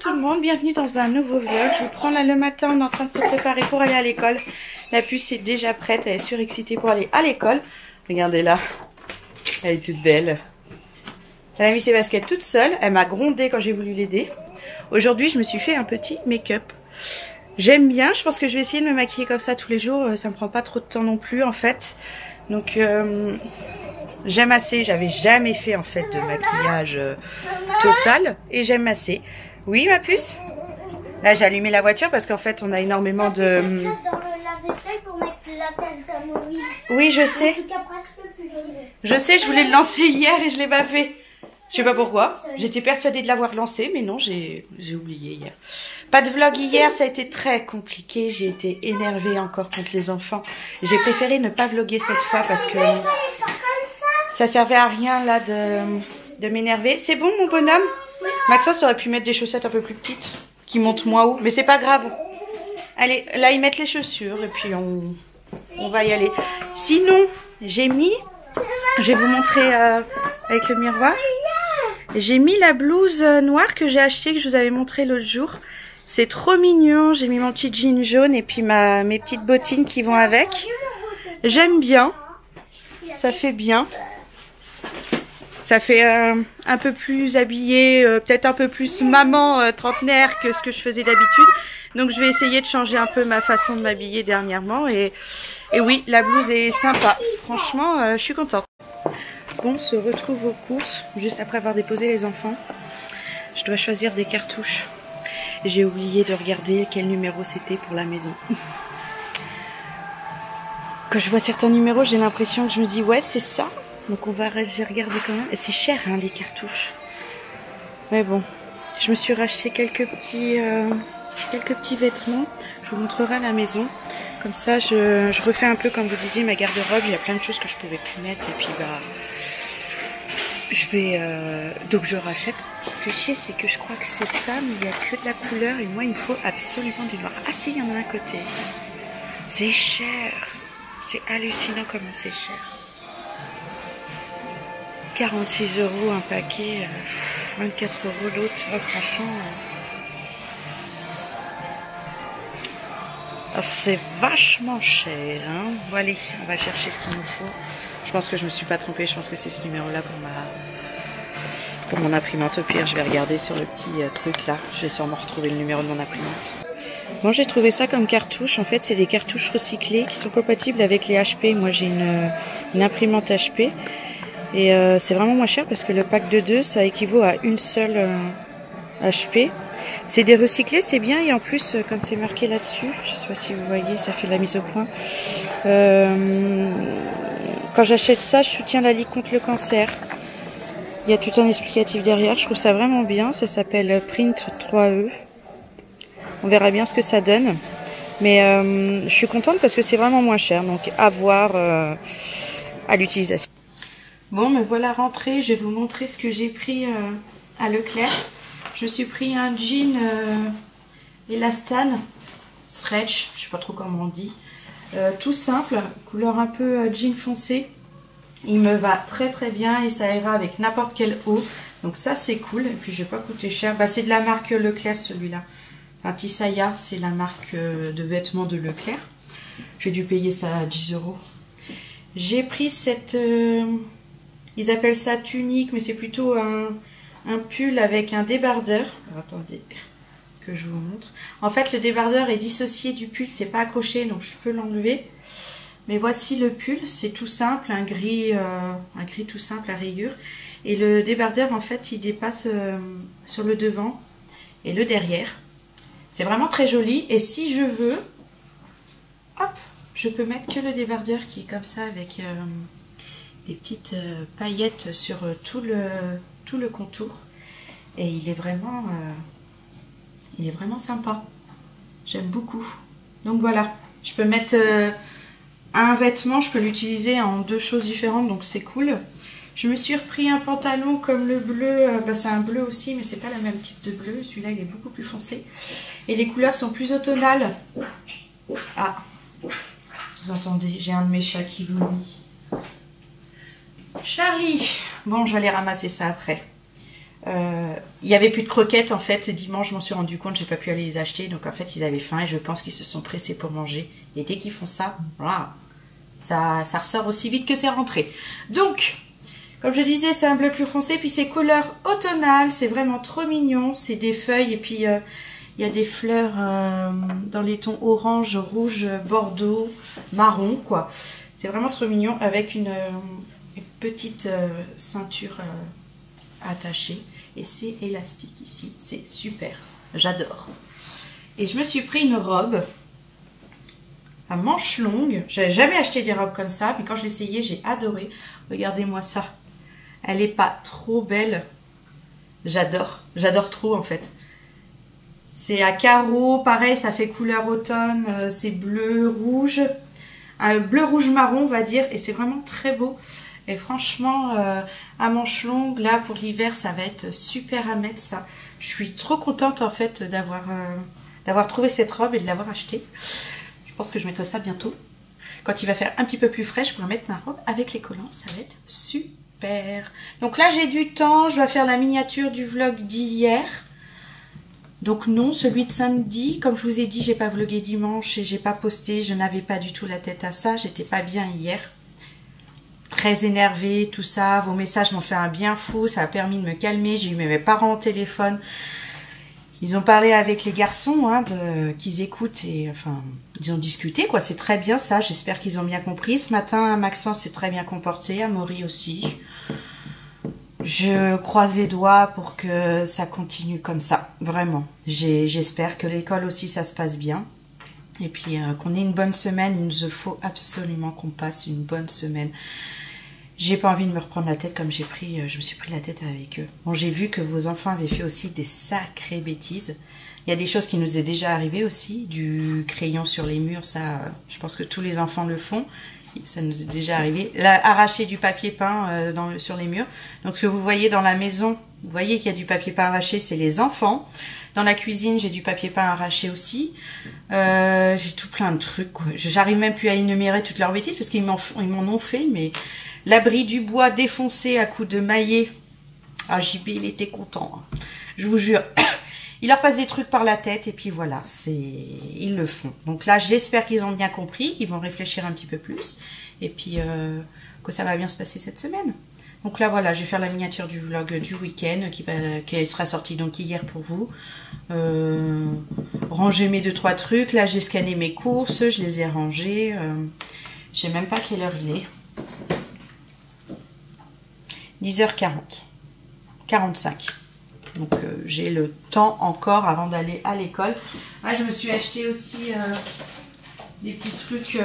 tout le monde, bienvenue dans un nouveau vlog. Je vous prends là le matin, on est en train de se préparer pour aller à l'école. La puce est déjà prête, elle est surexcitée pour aller à l'école. Regardez-la, elle est toute belle. Elle a mis ses baskets toute seule, elle m'a grondé quand j'ai voulu l'aider. Aujourd'hui je me suis fait un petit make-up. J'aime bien, je pense que je vais essayer de me maquiller comme ça tous les jours, ça me prend pas trop de temps non plus en fait. Donc j'aime assez, j'avais jamais fait en fait de maquillage total et j'aime assez. Oui ma puce? Là j'ai allumé la voiture parce qu'en fait on a énormément de... Oui je sais. Je sais, je voulais le lancer hier et je l'ai pas fait. Je sais pas pourquoi. J'étais persuadée de l'avoir lancé, mais non, j'ai oublié hier. Pas de vlog hier, ça a été très compliqué. J'ai été énervée encore contre les enfants. J'ai préféré ne pas vlogger cette fois parce que ça servait à rien là de m'énerver. C'est bon mon bonhomme? Maxence aurait pu mettre des chaussettes un peu plus petites qui montent moins haut, mais c'est pas grave. Allez, là ils mettent les chaussures et puis on va y aller. Sinon, j'ai mis, je vais vous montrer avec le miroir. J'ai mis la blouse noire que j'ai achetée, que je vous avais montré l'autre jour. C'est trop mignon. J'ai mis mon petit jean jaune et puis mes petites bottines qui vont avec. J'aime bien. Ça fait bien. Ça fait un peu plus habillée, peut-être un peu plus maman trentenaire que ce que je faisais d'habitude. Donc je vais essayer de changer un peu ma façon de m'habiller dernièrement. Et oui, la blouse est sympa. Franchement, je suis contente. On se retrouve aux courses, juste après avoir déposé les enfants. Je dois choisir des cartouches. J'ai oublié de regarder quel numéro c'était pour la maison. Quand je vois certains numéros, j'ai l'impression que je me dis ouais c'est ça. Donc j'ai regardé quand même. Et c'est cher hein, les cartouches. Mais bon, je me suis racheté quelques petits vêtements. Je vous montrerai à la maison. Comme ça, je refais un peu comme vous disiez ma garde-robe. Il y a plein de choses que je pouvais plus mettre et puis bah. Je vais donc je rachète. Ce qui fait chier c'est que je crois que c'est ça mais il n'y a que de la couleur et moi il me faut absolument du noir. Ah si il y en a un côté. C'est cher. C'est hallucinant comment c'est cher. 46 € un paquet, 24 € l'autre. Oh, franchement. Oh, c'est vachement cher. Hein. Bon allez, on va chercher ce qu'il nous faut. Je pense que je me suis pas trompée, je pense que c'est ce numéro-là pour mon imprimante. Au pire, je vais regarder sur le petit truc là. Je vais sûrement retrouver le numéro de mon imprimante. Bon, j'ai trouvé ça comme cartouche. En fait, c'est des cartouches recyclées qui sont compatibles avec les HP. Moi, j'ai une imprimante HP. Et c'est vraiment moins cher parce que le pack de 2, ça équivaut à une seule HP. C'est des recyclés, c'est bien. Et en plus, comme c'est marqué là-dessus, je sais pas si vous voyez, ça fait de la mise au point. Quand j'achète ça, je soutiens la Ligue contre le cancer. Il y a tout un explicatif derrière. Je trouve ça vraiment bien. Ça s'appelle Print 3E. On verra bien ce que ça donne. Mais je suis contente parce que c'est vraiment moins cher. Donc à voir à l'utilisation. Bon, me voilà rentrée. Je vais vous montrer ce que j'ai pris à Leclerc. Je me suis pris un jean élastane. Stretch. Je sais pas trop comment on dit. Tout simple, couleur un peu jean foncé. Il me va très très bien et ça ira avec n'importe quelle eau. Donc ça c'est cool. Et puis je vais pas coûter cher. Bah, c'est de la marque Leclerc celui-là. Un petit Saya, c'est la marque de vêtements de Leclerc. J'ai dû payer ça à 10 €. J'ai pris cette... ils appellent ça tunique, mais c'est plutôt un pull avec un débardeur. Alors, attendez que je vous montre. En fait, le débardeur est dissocié du pull, c'est pas accroché, donc je peux l'enlever. Mais voici le pull, c'est tout simple, un gris tout simple à rayures. Et le débardeur, en fait, il dépasse sur le devant et le derrière. C'est vraiment très joli. Et si je veux, hop, je peux mettre que le débardeur qui est comme ça avec des petites paillettes sur tout le contour. Et il est vraiment sympa. J'aime beaucoup. Donc voilà, je peux mettre un vêtement, je peux l'utiliser en deux choses différentes, donc c'est cool. Je me suis repris un pantalon comme le bleu, c'est un bleu aussi, mais c'est pas le même type de bleu. Celui-là, il est beaucoup plus foncé. Et les couleurs sont plus automnales. Ah, vous entendez, j'ai un de mes chats qui vomit. Charlie. Bon, je vais aller ramasser ça après. Il y avait plus de croquettes en fait. Dimanche, je m'en suis rendu compte, j'ai pas pu aller les acheter. Donc en fait, ils avaient faim et je pense qu'ils se sont pressés pour manger. Et dès qu'ils font ça, voilà, ça ressort aussi vite que c'est rentré. Donc, comme je disais, c'est un bleu plus foncé. Puis c'est couleur automnale. C'est vraiment trop mignon. C'est des feuilles et puis il y a des fleurs dans les tons orange, rouge, bordeaux, marron quoi. C'est vraiment trop mignon avec une petite ceinture attachée. Et c'est élastique ici. C'est super. J'adore. Et je me suis pris une robe à manches longues. J'avais jamais acheté des robes comme ça. Mais quand je l'ai essayé, j'ai adoré. Regardez-moi ça. Elle est pas trop belle. J'adore. J'adore trop en fait. C'est à carreaux. Pareil, ça fait couleur automne. C'est bleu, rouge. Un bleu, rouge, marron, on va dire. Et c'est vraiment très beau. Et franchement, à manches longues, là, pour l'hiver, ça va être super à mettre, ça. Je suis trop contente, en fait, d'avoir trouvé cette robe et de l'avoir achetée. Je pense que je mettrai ça bientôt. Quand il va faire un petit peu plus frais, je pourrai mettre ma robe avec les collants. Ça va être super. Donc là, j'ai du temps. Je dois faire la miniature du vlog d'hier. Donc non, celui de samedi. Comme je vous ai dit, j'ai pas vlogué dimanche et j'ai pas posté. Je n'avais pas du tout la tête à ça. J'étais pas bien hier. Très énervée, tout ça. Vos messages m'ont fait un bien fou. Ça a permis de me calmer. J'ai eu mes parents au téléphone. Ils ont parlé avec les garçons, hein, qu'ils écoutent et enfin, ils ont discuté, quoi. C'est très bien ça. J'espère qu'ils ont bien compris. Ce matin, Maxence s'est très bien comporté. Amaury aussi. Je croise les doigts pour que ça continue comme ça. Vraiment. J'espère que l'école aussi, ça se passe bien. Et puis qu'on ait une bonne semaine. Il nous faut absolument qu'on passe une bonne semaine. J'ai pas envie de me reprendre la tête comme je me suis pris la tête avec eux. Bon, j'ai vu que vos enfants avaient fait aussi des sacrées bêtises. Il y a des choses qui nous est déjà arrivé aussi, du crayon sur les murs, ça, je pense que tous les enfants le font. Ça nous est déjà arrivé. Là, arracher du papier peint sur les murs. Donc, ce que vous voyez dans la maison, vous voyez qu'il y a du papier peint arraché, c'est les enfants. Dans la cuisine, j'ai du papier peint arraché aussi. J'ai tout plein de trucs. J'arrive même plus à énumérer toutes leurs bêtises parce qu'ils m'en ont fait, mais l'abri du bois défoncé à coups de maillet. Ah, JB, il était content. Hein. Je vous jure. Il leur passe des trucs par la tête et puis voilà, ils le font. Donc là, j'espère qu'ils ont bien compris, qu'ils vont réfléchir un petit peu plus et puis que ça va bien se passer cette semaine. Donc là, voilà, je vais faire la miniature du vlog du week-end qui sera sorti donc hier pour vous. Ranger mes 2-3 trucs. Là, j'ai scanné mes courses, je les ai rangées. Je sais même pas quelle heure il est. 10h40. 45. Donc j'ai le temps encore avant d'aller à l'école. Ah, je me suis acheté aussi des petits trucs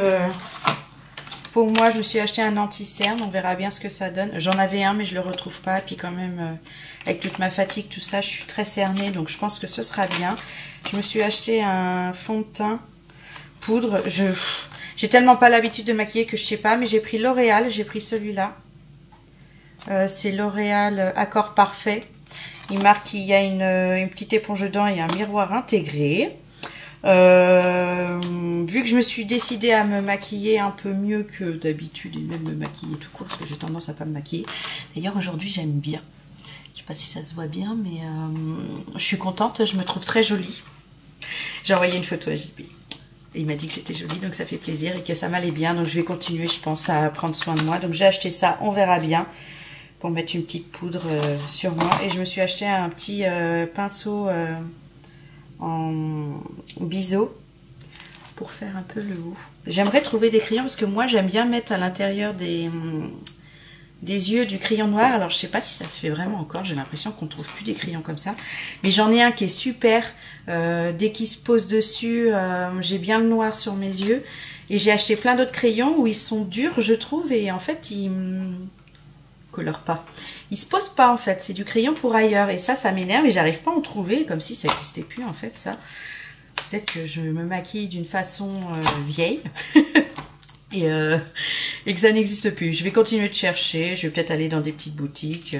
pour moi. Je me suis acheté un anti-cerne. On verra bien ce que ça donne. J'en avais un mais je le retrouve pas. Et puis quand même avec toute ma fatigue, tout ça, je suis très cernée. Donc je pense que ce sera bien. Je me suis acheté un fond de teint poudre. J'ai tellement pas l'habitude de maquiller que je sais pas. Mais j'ai pris L'Oréal. J'ai pris celui-là. C'est L'Oréal Accord Parfait. Il marque qu'il y a une petite éponge dedans et un miroir intégré. Vu que je me suis décidée à me maquiller un peu mieux que d'habitude et même me maquiller tout court parce que j'ai tendance à pas me maquiller. D'ailleurs aujourd'hui j'aime bien. Je sais pas si ça se voit bien mais je suis contente, je me trouve très jolie. J'ai envoyé une photo à JP. Et il m'a dit que j'étais jolie donc ça fait plaisir et que ça m'allait bien. Donc je vais continuer je pense à prendre soin de moi. Donc j'ai acheté ça, on verra bien. Pour mettre une petite poudre sur moi. Et je me suis acheté un petit pinceau en biseau pour faire un peu le haut. J'aimerais trouver des crayons parce que moi j'aime bien mettre à l'intérieur des yeux du crayon noir. Alors je sais pas si ça se fait vraiment encore. J'ai l'impression qu'on trouve plus des crayons comme ça. Mais j'en ai un qui est super. Dès qu'il se pose dessus, j'ai bien le noir sur mes yeux. Et j'ai acheté plein d'autres crayons où ils sont durs je trouve. Et en fait ils colore pas. Il se pose pas en fait, c'est du crayon pour ailleurs et ça m'énerve et j'arrive pas à en trouver comme si ça n'existait plus en fait ça. Peut-être que je me maquille d'une façon vieille et que ça n'existe plus. Je vais continuer de chercher, je vais peut-être aller dans des petites boutiques.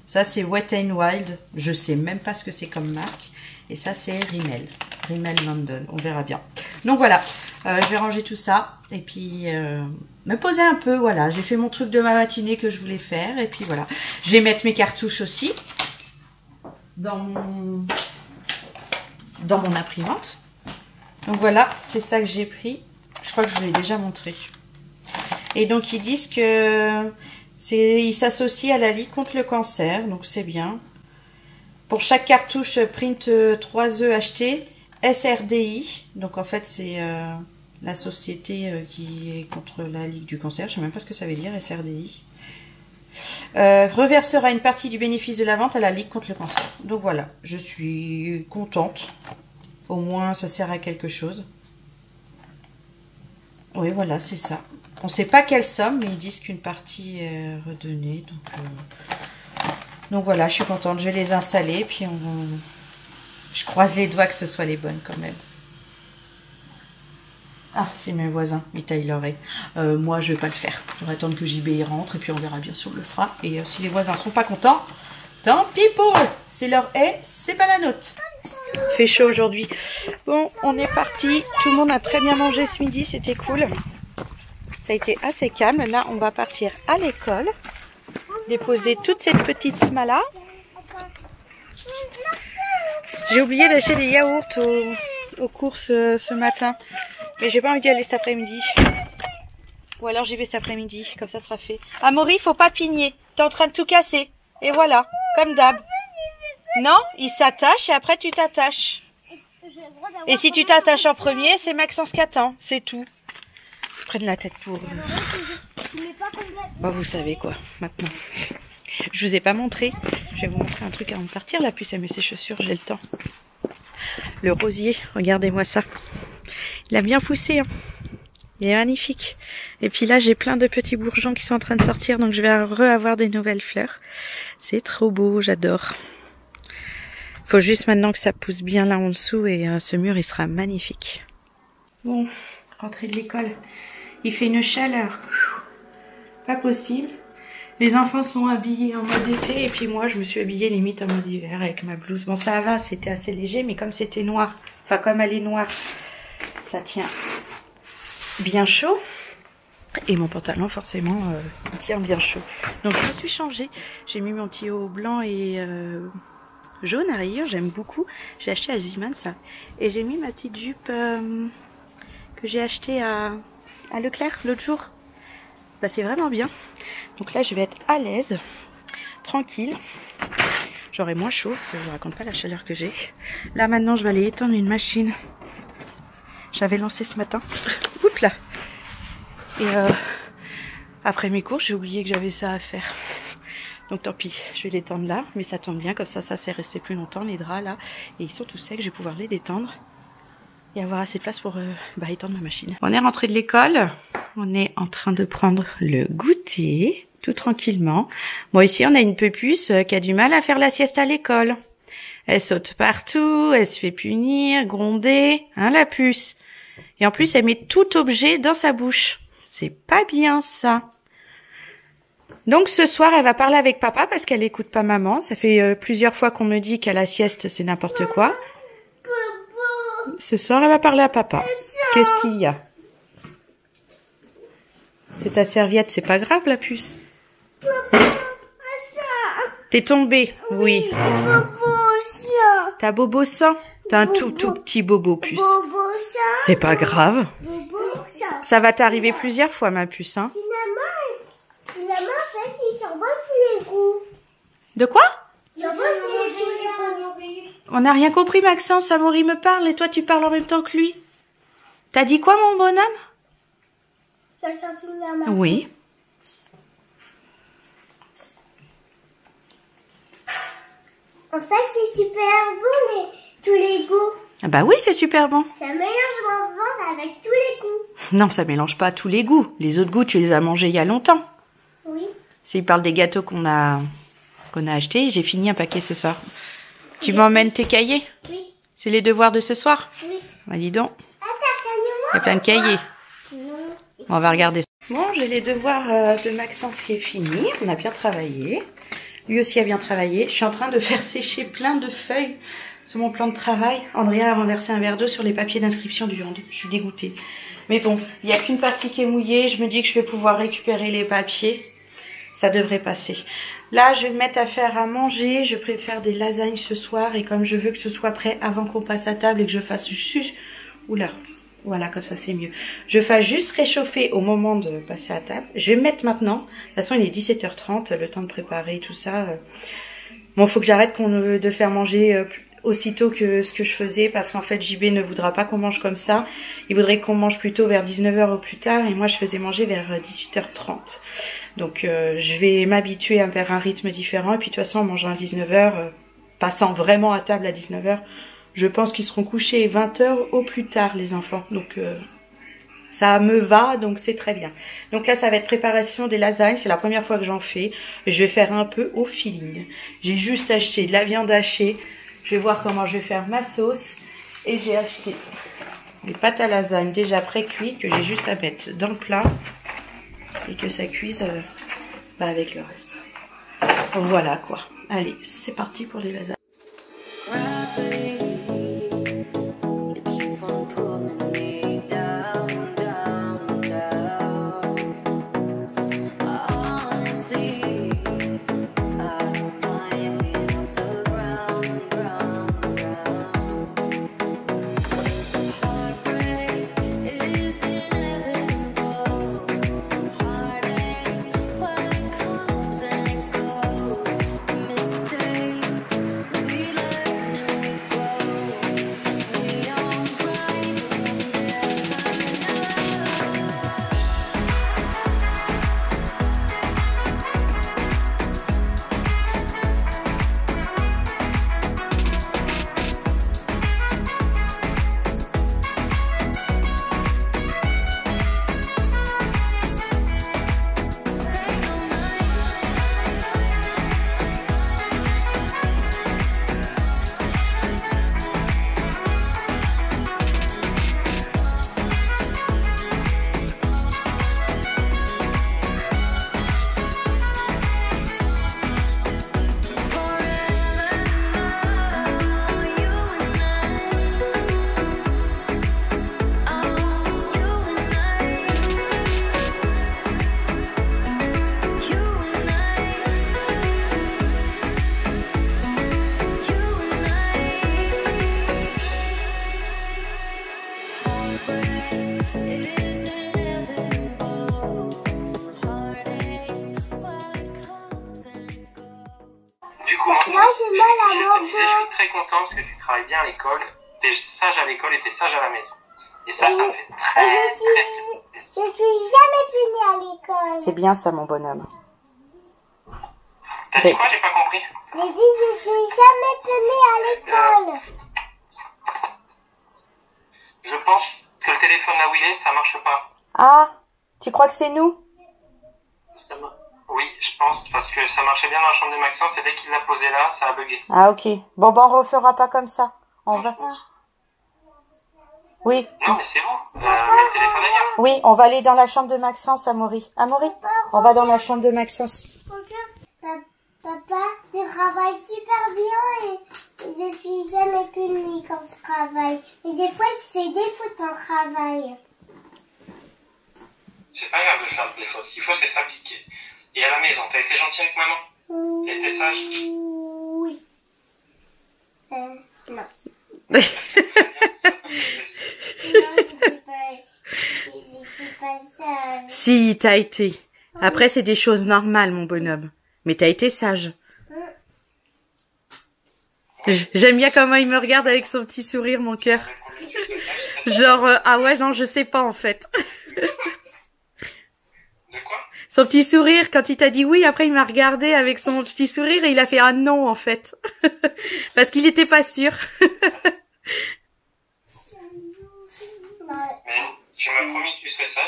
Ça c'est Wet n Wild, je sais même pas ce que c'est comme marque et ça c'est Rimmel London, on verra bien. Donc voilà, je vais ranger tout ça et puis me poser un peu, voilà. J'ai fait mon truc de ma matinée que je voulais faire et puis voilà. Je vais mettre mes cartouches aussi. dans mon imprimante. Donc voilà, c'est ça que j'ai pris. Je crois que je vous l'ai déjà montré. Et donc ils disent que ils s'associent à la Ligue contre le cancer, donc c'est bien. Pour chaque cartouche print 3 œufs achetés, SRDI, donc en fait c'est la société qui est contre la Ligue du cancer, je sais même pas ce que ça veut dire SRDI, reversera une partie du bénéfice de la vente à la Ligue contre le cancer. Donc voilà, je suis contente. Au moins, ça sert à quelque chose. Oui, voilà, c'est ça. On ne sait pas quelle somme, mais ils disent qu'une partie est redonnée. Donc voilà, je suis contente. Je vais les installer. Puis je croise les doigts que ce soit les bonnes quand même. Ah, c'est mes voisins. Ils taillent l'oreille. Moi, je ne vais pas le faire. Je vais attendre que JB rentre. Et puis on verra bien sûr, on le fera. Et si les voisins ne sont pas contents, tant pis pour eux. C'est leur haie, c'est pas la nôtre. Il fait chaud aujourd'hui. Bon, on est parti. Tout le monde a très bien mangé ce midi, c'était cool. Ça a été assez calme. Là, on va partir à l'école. Déposer toute cette petite smala. J'ai oublié d'acheter des yaourts aux courses ce matin. Mais j'ai pas envie d'y aller cet après-midi. Ou alors j'y vais cet après-midi, comme ça sera fait. Amaury, faut pas pigner. T'es en train de tout casser. Et voilà, comme d'hab. Non, il s'attache et après tu t'attaches. Et si tu t'attaches en premier, c'est Maxence qui attend, c'est tout. Je prenne la tête pour... Bah, vous savez quoi, maintenant. Je vous ai pas montré. Je vais vous montrer un truc avant de partir. La puce, elle met ses chaussures, j'ai le temps. Le rosier, regardez-moi ça. Il a bien poussé, hein. Il est magnifique. Et puis là, j'ai plein de petits bourgeons qui sont en train de sortir, donc je vais avoir des nouvelles fleurs. C'est trop beau, j'adore. Faut juste maintenant que ça pousse bien là en dessous et ce mur, il sera magnifique. Bon, rentrée de l'école. Il fait une chaleur. Pas possible. Les enfants sont habillés en mode été et puis moi, je me suis habillée limite en mode hiver avec ma blouse. Bon, ça va, c'était assez léger, mais comme c'était noir, enfin comme elle est noire, ça tient bien chaud. Et mon pantalon, forcément, tient bien chaud. Donc, je me suis changée. J'ai mis mon petit haut blanc et... jaune à rayures, j'aime beaucoup. J'ai acheté à Ziman ça. Et j'ai mis ma petite jupe que j'ai achetée à Leclerc l'autre jour. Bah, c'est vraiment bien. Donc là, je vais être à l'aise, tranquille. J'aurai moins chaud, parce que je vous raconte pas la chaleur que j'ai. Là, maintenant, je vais aller étendre une machine. J'avais lancé ce matin. Oups là. Et après mes cours, j'ai oublié que j'avais ça à faire. Donc tant pis, je vais les tendre là, mais ça tombe bien, comme ça s'est resté plus longtemps, les draps là. Et ils sont tout secs, je vais pouvoir les détendre et avoir assez de place pour étendre ma machine. On est rentré de l'école, on est en train de prendre le goûter, tout tranquillement. Bon, ici on a une puce qui a du mal à faire la sieste à l'école. Elle saute partout, elle se fait punir, gronder, hein la puce. Et en plus, elle met tout objet dans sa bouche. C'est pas bien ça. Donc ce soir, elle va parler avec papa parce qu'elle écoute pas maman. Ça fait plusieurs fois qu'on me dit qu'à la sieste, c'est n'importe quoi. Ce soir, elle va parler à papa. Qu'est-ce qu'il y a? C'est ta serviette, c'est pas grave la puce. T'es tombée? Oui. T'as bobo sang? T'as un tout petit bobo puce. C'est pas grave. Ça va t'arriver plusieurs fois ma puce, hein. De quoi? On n'a rien compris, Maxence. Amaury me parle et toi tu parles en même temps que lui. T'as dit quoi, mon bonhomme? Oui. En fait, c'est super bon, tous les goûts. Ah bah oui, c'est super bon. Ça mélange mon ventre avec tous les goûts. Non, ça mélange pas tous les goûts. Les autres goûts, tu les as mangés il y a longtemps. Oui. S'il parle des gâteaux qu'on a achetés, j'ai fini un paquet ce soir. Tu m'emmènes tes cahiers? Oui. C'est les devoirs de ce soir? Oui. Bah dis donc. Attends, Il y a plein de cahiers. non. On va regarder. Bon, j'ai les devoirs de Maxence qui est fini. On a bien travaillé. Lui aussi a bien travaillé. Je suis en train de faire sécher plein de feuilles sur mon plan de travail. Andrea a renversé un verre d'eau sur les papiers d'inscription du hand. Je suis dégoûtée. Mais bon, il n'y a qu'une partie qui est mouillée. Je me dis que je vais pouvoir récupérer les papiers. Ça devrait passer. Là, je vais me mettre à faire à manger. Je préfère des lasagnes ce soir. Et comme je veux que ce soit prêt avant qu'on passe à table et que je fasse juste... Oula, voilà, comme ça c'est mieux. Je fasse juste réchauffer au moment de passer à table. Je vais me mettre maintenant. De toute façon, il est 17h30, le temps de préparer tout ça. Bon, faut que j'arrête de faire manger aussitôt que ce que je faisais. Parce qu'en fait, JB ne voudra pas qu'on mange comme ça. Il voudrait qu'on mange plutôt vers 19h au plus tard. Et moi, je faisais manger vers 18h30. Donc je vais m'habituer à faire un rythme différent. Et puis de toute façon, en mangeant à 19h, passant vraiment à table à 19h, je pense qu'ils seront couchés 20h au plus tard, les enfants. Donc ça me va, donc c'est très bien. Donc là, ça va être préparation des lasagnes. C'est la première fois que j'en fais. Je vais faire un peu au feeling. J'ai juste acheté de la viande hachée. Je vais voir comment je vais faire ma sauce. Et j'ai acheté les pâtes à lasagne déjà pré-cuites que j'ai juste à mettre dans le plat. Et que ça cuise avec le reste. Voilà quoi. Allez, c'est parti pour les lasagnes. Je suis très content parce que tu travailles bien à l'école, tu es sage à l'école et tu es sage à la maison. Et ça, ça me fait très plaisir. Je suis jamais punie à l'école. C'est bien ça, mon bonhomme. T'as dit quoi? J'ai pas compris. J'ai dit je suis jamais punie à l'école. Je pense que le téléphone là où il est, ça marche pas. Ah, tu crois que c'est nous? Oui, je pense, parce que ça marchait bien dans la chambre de Maxence et dès qu'il l'a posé là, ça a bugué. Ah ok. Bon, ben on refera pas comme ça. On va... Oui. Non, mais c'est vous. Mets le téléphone ailleurs. Oui, on va aller dans la chambre de Maxence, Amaury. Amaury, on va dans la chambre de Maxence. Papa, tu travailles super bien et je suis jamais punie quand je travaille. Et des fois, je fais des fautes en travail. C'est pas grave de faire des fautes. Ce qu'il faut, c'est s'appliquer. Et à la maison, t'as été gentil avec maman? T'as été sage? Oui. Non. C'est très bien, ça me fait plaisir. Non, c'est pas sage. Si, t'as été. Après, c'est des choses normales, mon bonhomme. Mais t'as été sage. J'aime bien comment il me regarde avec son petit sourire, mon cœur. Genre, ah ouais, non, je sais pas, en fait. De quoi? Son petit sourire, quand il t'a dit oui, après il m'a regardé avec son petit sourire et il a fait un non, en fait. Parce qu'il était pas sûr. Mais tu m'as promis que tu serais ça,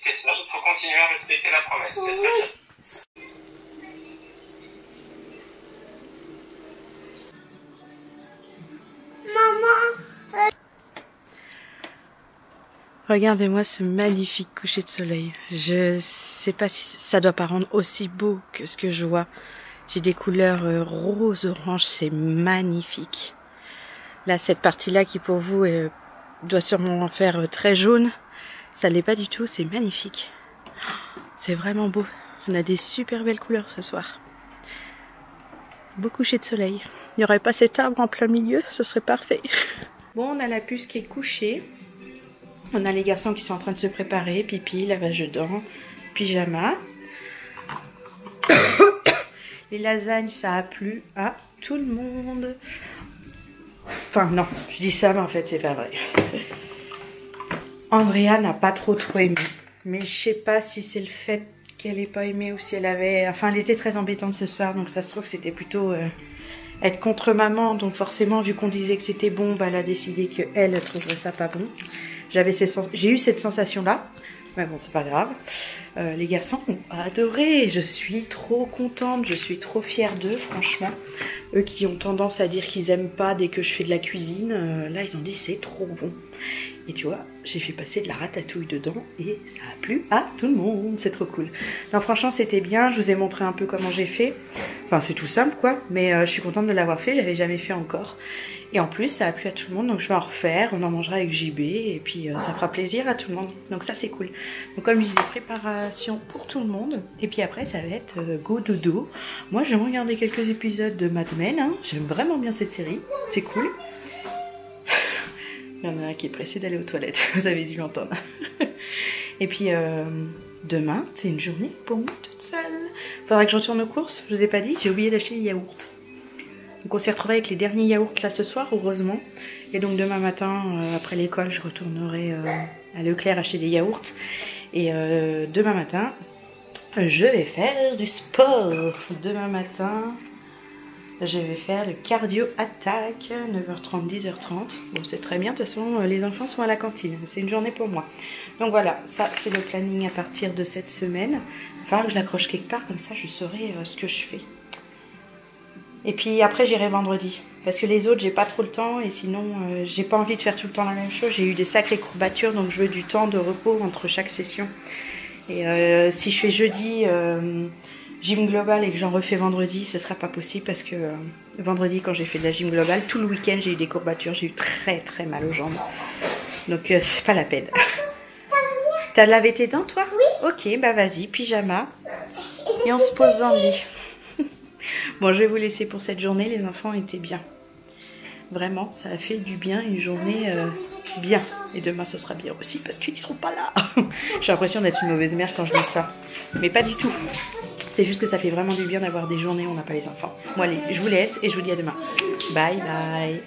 t'es sage, il faut continuer à respecter la promesse, c'est très bien. Maman. Regardez-moi ce magnifique coucher de soleil. Je sais pas si ça doit pas rendre aussi beau que ce que je vois. J'ai des couleurs rose, orange, c'est magnifique. Là, cette partie-là qui pour vous doit sûrement faire très jaune, ça l'est pas du tout, c'est magnifique. C'est vraiment beau. On a des super belles couleurs ce soir. beau coucher de soleil. Il n'y aurait pas cet arbre en plein milieu, ce serait parfait. Bon, on a la puce qui est couchée. On a les garçons qui sont en train de se préparer, pipi, lavage de dents, pyjama. Les lasagnes, ça a plu à tout le monde. Enfin, non, je dis ça, mais en fait, c'est pas vrai. Andrea n'a pas trop aimé. Mais je sais pas si c'est le fait qu'elle n'ait pas aimé ou si elle avait... Enfin, elle était très embêtante ce soir, donc ça se trouve que c'était plutôt être contre maman. Donc forcément, vu qu'on disait que c'était bon, bah, elle a décidé qu'elle trouverait ça pas bon. J'ai eu cette sensation-là. Mais bon, c'est pas grave. Les garçons ont adoré. Je suis trop contente. Je suis trop fière d'eux, franchement. Eux qui ont tendance à dire qu'ils aiment pas dès que je fais de la cuisine. Là, ils ont dit c'est trop bon. Et tu vois, j'ai fait passer de la ratatouille dedans et ça a plu à tout le monde. C'est trop cool. Non, franchement, c'était bien. Je vous ai montré un peu comment j'ai fait. Enfin, c'est tout simple, quoi. Mais je suis contente de l'avoir fait. J'avais jamais fait encore. Et en plus, ça a plu à tout le monde, donc je vais en refaire, on en mangera avec JB, et puis ça fera plaisir à tout le monde. Donc ça, c'est cool. Donc comme je disais, préparation pour tout le monde, et puis après, ça va être go dodo. Moi, j'aime regarder quelques épisodes de Mad Men, hein. J'aime vraiment bien cette série, c'est cool. Il y en a un qui est pressé d'aller aux toilettes, vous avez dû l'entendre. Et puis demain, c'est une journée pour moi toute seule. Faudra que je retourne aux courses, je vous ai pas dit, j'ai oublié d'acheter les yaourts. Donc on s'est retrouvé avec les derniers yaourts là ce soir, heureusement. Et donc demain matin, après l'école, je retournerai à Leclerc acheter des yaourts. Et demain matin, je vais faire du sport. Demain matin, je vais faire le cardio attack, 9h30, 10h30. Bon, c'est très bien, de toute façon, les enfants sont à la cantine. C'est une journée pour moi. Donc voilà, ça c'est le planning à partir de cette semaine. Il va falloir que je l'accroche quelque part, comme ça je saurai ce que je fais. Et puis après j'irai vendredi. Parce que les autres j'ai pas trop le temps. Et sinon j'ai pas envie de faire tout le temps la même chose. J'ai eu des sacrées courbatures. Donc je veux du temps de repos entre chaque session. Et si je fais jeudi gym global et que j'en refais vendredi, ce sera pas possible. Parce que vendredi quand j'ai fait de la gym global, tout le week-end j'ai eu des courbatures. J'ai eu très très mal aux jambes. Donc c'est pas la peine. T'as lavé tes dents toi? Oui. Ok, bah vas-y, pyjama. Et on se pose dans le lit. Bon, je vais vous laisser pour cette journée. Les enfants étaient bien. Vraiment, ça a fait du bien, une journée bien. Et demain, ce sera bien aussi parce qu'ils ne seront pas là. J'ai l'impression d'être une mauvaise mère quand je dis ça. Mais pas du tout. C'est juste que ça fait vraiment du bien d'avoir des journées où on n'a pas les enfants. Bon, allez, je vous laisse et je vous dis à demain. Bye bye.